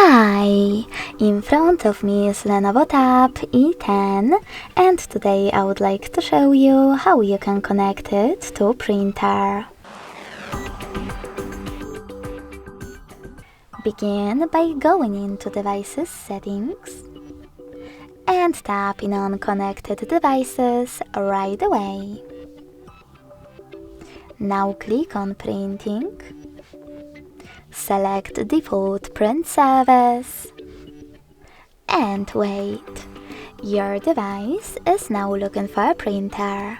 Hi! In front of me is Lenovo Tab E10 and today I would like to show you how you can connect it to printer. Begin by going into Devices Settings and tapping on Connected Devices right away. Now click on Printing. Select Default Print Service and wait. Your device is now looking for a printer.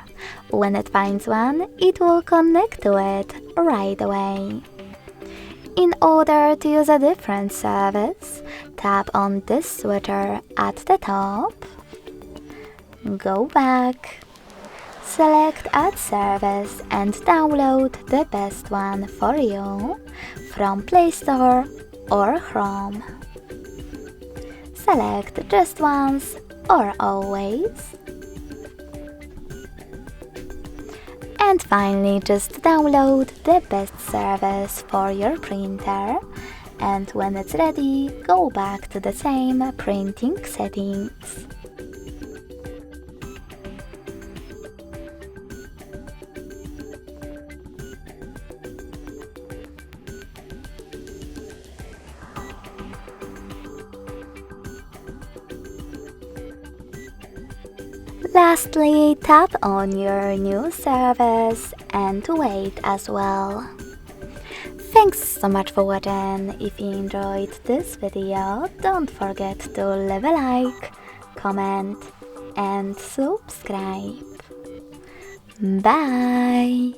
When it finds one, it will connect to it right away. In order to use a different service, tap on this switcher at the top, go back, select Add Service and download the best one for you from Play Store or Chrome. Select just once or always. And finally just download the best service for your printer, and when it's ready, go back to the same printing settings. Lastly, tap on your new service and wait as well. Thanks so much for watching. If you enjoyed this video, don't forget to leave a like, comment and subscribe. Bye!